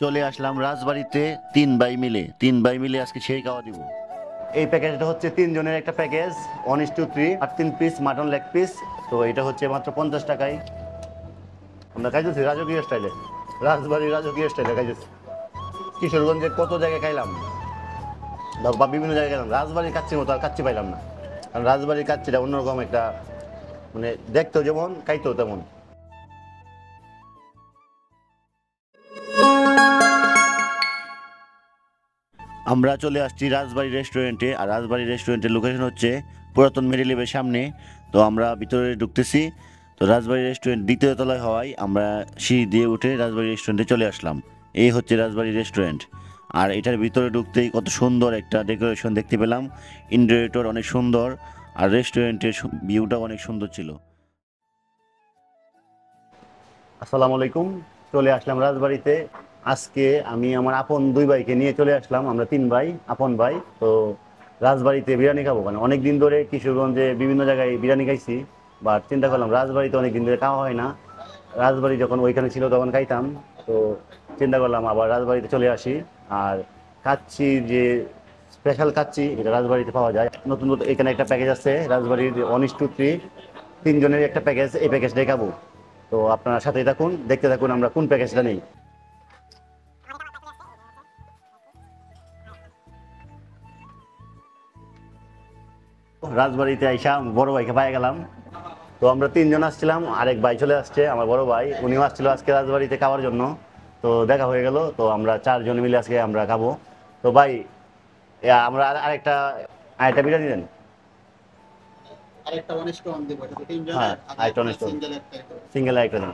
চলে আসলাম রাজবাড়িতে। তিন ভাই মিলে আজকে সেই খাওয়া দিব। এই প্যাকেজটা হচ্ছে 3 জনের একটা প্যাকেজ, 1:3 আর 3 পিস মাটন লেগ পিস। তো এটা হচ্ছে মাত্র 50 টাকায়। আমরা খাইতেছি রাজকীয় স্টাইলে, রাজবাড়ির রাজকীয় স্টাইলে খাইতেছি। কিশোরগঞ্জে কত জায়গায় খাইলাম বা বিভিন্ন জায়গায় গেলাম, রাজবাড়ির কাচ্চির মতো আর কাচ্চি পাইলাম না। কারণ রাজবাড়ির কাচ্চিটা অন্যরকম একটা, মানে দেখতেও যেমন খাইতেও তেমন। আমরা চলে আসছি রাজবাড়ি রেস্টুরেন্টে, আর রাজবাড়ি রেস্টুরেন্টের লোকেশন হচ্ছে পুরাতন মেরিলেবের সামনে। তো আমরা ভিতরে ঢুকতেছি। তো রাজবাড়ি রেস্টুরেন্ট দ্বিতীয় তলায় হওয়ায় আমরা সিঁড়ি দিয়ে উঠে রাজবাড়ি রেস্টুরেন্টে চলে আসলাম। এই হচ্ছে রাজবাড়ি রেস্টুরেন্ট। আর এটার ভিতরে ঢুকতেই কত সুন্দর একটা ডেকোরেশন দেখতে পেলাম। ইন্টেরিয়র অনেক সুন্দর, আর রেস্টুরেন্টের ভিউটাও অনেক সুন্দর ছিল। আসসালামু আলাইকুম। চলে আসলাম রাজবাড়িতে। আজকে আমি আমার আপন 2 ভাইকে নিয়ে চলে আসলাম, আমরা 3 ভাই আপন ভাই। তো রাজবাড়িতে বিরিয়ানি খাবো, মানে অনেক দিন ধরে কিশোরগঞ্জে বিভিন্ন জায়গায় বিরিয়ানি খাইছি, বাট চিন্তা করলাম রাজবাড়িতে অনেক দিন ধরে খাওয়া হয় না। রাজবাড়ি যখন ওইখানে ছিল তখন খাইতাম। তো চিন্তা করলাম আবার রাজবাড়িতে চলে আসি। আর কাচ্চি যে স্পেশাল কাচ্চি, এটা রাজবাড়িতে পাওয়া যায়। নতুন নতুন এখানে একটা প্যাকেজ আছে রাজবাড়ির 1:3, 3 জনের একটা প্যাকেজ, এই প্যাকেজটাই খাবো। তো আপনার সাথেই থাকুন, দেখতে থাকুন আমরা কোন প্যাকেজটা নেই। রাজবাড়িতে আইসা বড় ভাইকে পাই গেলাম। তো আমরা 3 জন আসছিলাম, আরেক ভাই চলে আসছে, আমার বড় ভাই, উনিও আসছিল আজকে রাজবাড়িতে খাওয়ার জন্য। তো দেখা হয়ে গেল, তো আমরা 4 জন মিলে আজকে আমরা খাবো। তো ভাই, আমরা আরেকটা আরেকটা বিরিয়ানি দেন। আরেকটা 1:1 দিব। এটা তো 3 হ্যাঁ, জনের, আর আরেকটা একটা অনেস্টোন, সিঙ্গেল একটা এটা। সিঙ্গেল আরেকটা দেন,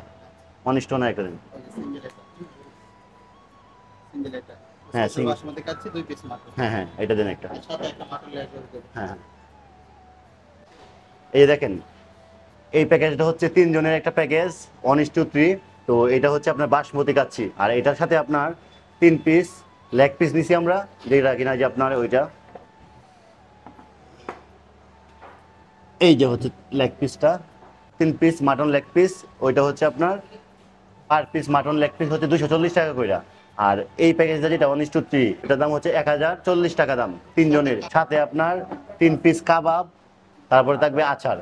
অনিস্টোন আরেকটা দেন। ওই সিঙ্গেল এটা। সিঙ্গেল এটা। হ্যাঁ স্পেশাল বাসমতি কাচ্চি 2 পিস মাত্র। হ্যাঁ হ্যাঁ, এটা দেন একটা। আর সাথে একটা মাটন লেগ রোল দেব। হ্যাঁ হ্যাঁ। এই দেখেন, এই প্যাকেজটা হচ্ছে 3 জনের একটা প্যাকেজ, 1:3। তো এটা হচ্ছে আপনার বাসমতি কাচ্চি, আর এটার সাথে আপনার 3 পিস লেগ পিস নিছি আমরা, যেটা কিনা যে আপনার ওইটা, এই যে হচ্ছে লেগ পিসটা, 3 পিস মাটন লেগ পিস। ওইটা হচ্ছে আপনার per piece mutton leg piece হচ্ছে 240 টাকা করে। আর এই প্যাকেজটা যেটা 1:3, এটার দাম হচ্ছে 1040 টাকা দাম 3 জনের। সাথে আপনার 3 পিস কাবাব, তারপরে থাকবে আচার।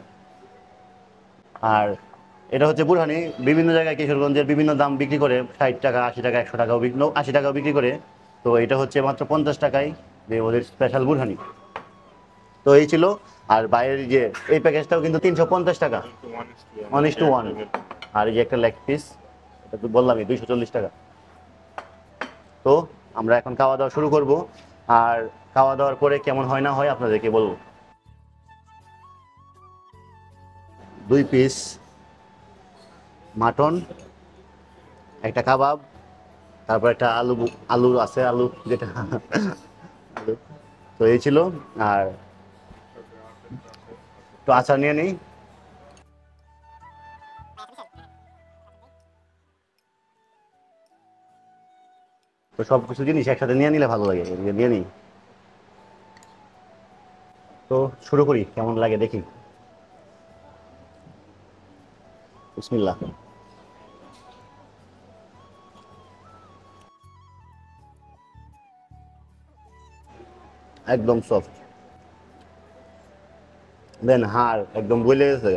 আর এটা হচ্ছে বুরহানি, বিভিন্ন জায়গায় কিশোরগঞ্জের বিভিন্ন দাম বিক্রি করে, 60 টাকা, 80 টাকা, 100 টাকাও 80 টাকাও বিক্রি করে। তো এটা হচ্ছে মাত্র 50 টাকায়, যে ওদের স্পেশাল বুরহানি। তো এই ছিল। আর বাইরের যে এই প্যাকেজটাও কিন্তু 350 টাকা, 1:1। আর এই যে একটা লেগ পিস, এটা তো বললামই 240 টাকা। তো আমরা এখন খাওয়া দাওয়া শুরু করব। আর খাওয়া দাওয়ার পরে কেমন হয় না হয় আপনাদেরকে বলবো। 2 পিস মাটন, একটা কাবাব, তারপর একটা আলু, আলু আছে, আলু যেটা আলু। তো এই ছিল। আর একটু আচার নিয়ে নিই। তো সব কিছু জিনিস একসাথে নিয়ে নিলে ভালো লাগে, এদিকে নিয়ে নিই। তো শুরু করি, কেমন লাগে দেখি। বিসমিল্লাহ। একদম সফট, দেন হাড় একদম গলে গেছে।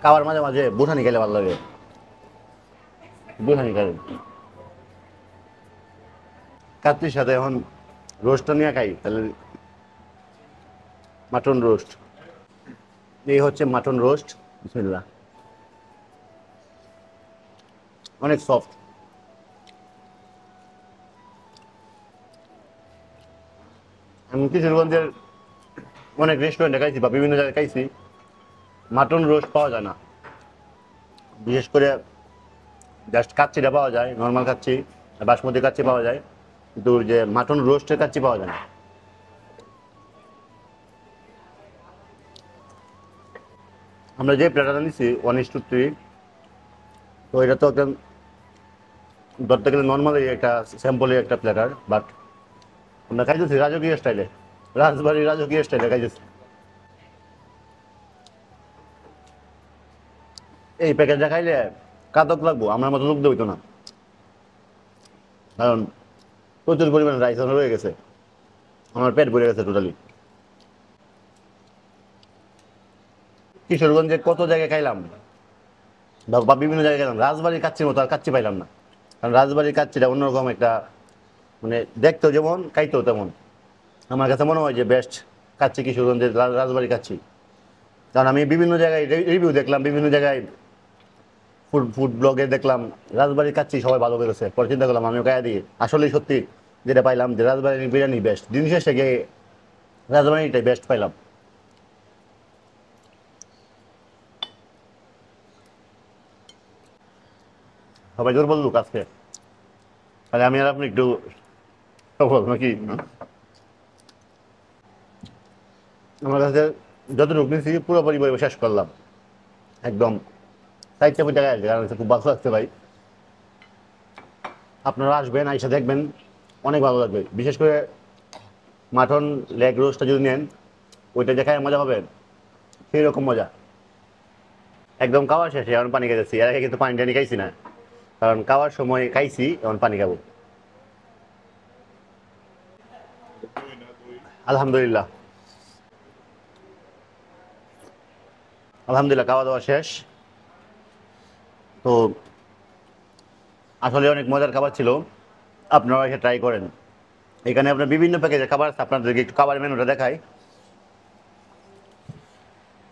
খাবার মাঝে মাঝে বুঠানি খেলে ভালো লাগে, বুঠানি খাই। কাচ্চির সাথে এখন রোস্টটা নিয়ে খাই তাহলে, মাটন রোস্ট। এই হচ্ছে মাটন রোস্ট। বিসমিল্লাহ। অনেক সফট। আমি কিশোরগঞ্জের অনেক রেস্টুরেন্টে খাইছি বা বিভিন্ন জায়গায় খাইছি, মাটন রোস্ট পাওয়া যায় না। বিশেষ করে জাস্ট কাচ্চিটা পাওয়া যায়, নর্মাল কাচ্চি, বাসমতি কাচ্চি পাওয়া যায়, কিন্তু যে মাটন রোস্টের কাচ্চি পাওয়া যায় না। আমরা যে প্লেটারটা নিচ্ছি 1:3, তো এটা তো ধরতে গেলে নর্মালি একটা স্যাম্পলের একটা প্ল্যাটার, বাট আমরা খাইতেছি রাজকীয় স্টাইলে, রাজবাড়ির রাজকীয় স্টাইলে খাইতেছি। এই প্যাকেটটা খাইলে কাতক লাগবো, আমার মতো লোক হইতো না, কারণ প্রচুর পরিমাণে রাইস রয়ে গেছে, আমার পেট ভরে গেছে টোটালি। কিশোরগঞ্জে কত জায়গায় খাইলাম বা বিভিন্ন জায়গায় গেলাম, রাজবাড়ির কাচ্চির মতো আর কাচ্চি পাইলাম না। কারণ রাজবাড়ির কাচ্চিটা অন্যরকম একটা, মানে দেখতেও যেমন খাইতেও তেমন। আমার কাছে মনে হয় যে বেস্ট কাচ্চি কিশোরগঞ্জের রাজবাড়ির কাচ্চি। কারণ আমি বিভিন্ন জায়গায় রিভিউ দেখলাম, বিভিন্ন জায়গায় ফুড ফুড ব্লগে দেখলাম রাজবাড়ির কাচ্চি সবাই ভালো বেরোছে। পরে চিন্তা করলাম আমিও গায়ে দিয়ে, আসলেই সত্যি যেটা পাইলাম যে রাজবাড়ির বিরিয়ানি বেস্ট। দিন শেষে গিয়ে রাজবাড়িটাই বেস্ট পাইলাম। সবাই দুর্বল লোক আজকে, তাহলে আমি আর আপনি একটু সফল নাকি? আমার কাছে যতটুকু নিয়েছি পুরো পরিবার শেষ করলাম একদম। 4 টাকা আছে, কারণ খুব ভালো লাগছে ভাই। আপনারা আসবেন, আইসা দেখবেন, অনেক ভালো লাগবে। বিশেষ করে মাটন লেগ রোস্টটা যদি নেন, ওইটা যে খায় মজা পাবেন, সেই রকম মজা। একদম খাওয়া শেষে এখন পানি খাইতেছি, এর আগে কিন্তু পানি টানি খাইছি না, কারণ খাওয়ার সময় খাইছি, এখন পানি খাবো। আলহামদুলিল্লাহ, আলহামদুলিল্লাহ খাওয়া দাওয়া শেষ। তো আসলে অনেক মজার খাবার ছিল, আপনারা এসে ট্রাই করেন। এখানে আপনার বিভিন্ন প্যাকেজের খাবার আছে, আপনাদেরকে একটু খাবার মেনুটা দেখাই।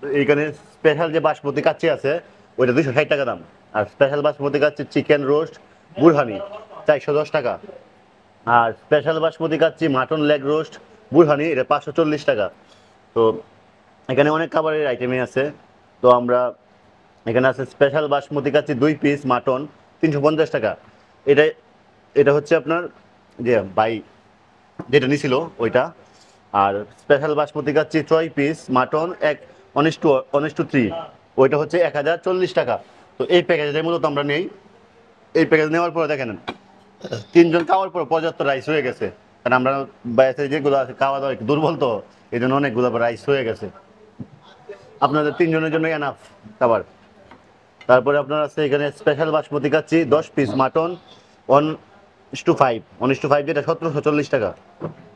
এইখানে স্পেশাল যে বাসমতি কাচ্চি আছে ওইটা 260 টাকা দাম। আর special basmati kacchi chicken roast borhani 410 টাকা। আর special basmati kacchi mutton leg roast borhani এটা 540 টাকা। তো এখানে অনেক খাবারের আইটেমই আছে। তো আমরা এখানে আছে special basmati kacchi 2 piece mutton 350 টাকা। এটা এটা হচ্ছে আপনার যে বাই যেটা নিছিল ওইটা। আর special basmati kacchi 6 piece mutton 1:3, ওইটা হচ্ছে 1040 টাকা। তো এই প্যাকেজটাই মূলত আমরা নেই। এই প্যাকেজ নেওয়ার পরে দেখেন 3 জন খাওয়ার পর পর্যাপ্ত রাইস হয়ে গেছে, কারণ আমরা বাইরে যেগুলো আছে খাওয়া দাওয়া একটু দুর্বল, তো এই জন্য অনেকগুলো রাইস হয়ে গেছে। আপনাদের 3 জনের জন্য এনাফ খাবার। তারপরে আপনার আছে এখানে special basmati kacchi 10 piece mutton 1:5 যেটা 1740 টাকা।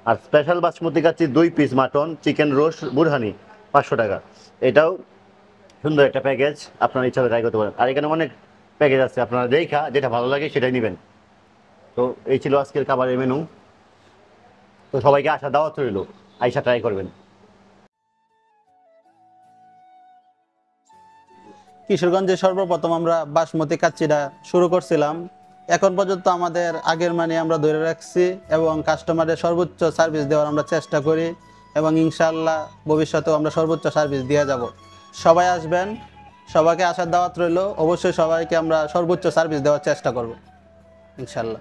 আর special basmati kacchi 2 piece mutton chicken roast borhani 500 টাকা। এটাও সুন্দর একটা প্যাকেজ, আপনার ইচ্ছা ট্রাই করতে পারেন। আর এখানে অনেক প্যাকেজ আছে, আপনারা দেখা যেটা ভালো লাগে সেটাই নেবেন। তো এই ছিল আজকের খাবারের মেনু। তো সবাইকে আসা দাওয়াত রইল, আইসা ট্রাই করবেন। কিশোরগঞ্জে সর্বপ্রথম আমরা বাসমতি কাচ্চিটা শুরু করছিলাম। এখন পর্যন্ত আমাদের আগের মানে আমরা ধরে রাখছি এবং কাস্টমারের সর্বোচ্চ সার্ভিস দেওয়ার আমরা চেষ্টা করি, এবং ইনশাআল্লাহ ভবিষ্যতেও আমরা সর্বোচ্চ সার্ভিস দিয়ে যাব। সবাই আসবেন, সবাইকে আসার দাওয়াত রইল। অবশ্যই সবাইকে আমরা সর্বোচ্চ সার্ভিস দেওয়ার চেষ্টা করব ইনশাআল্লাহ।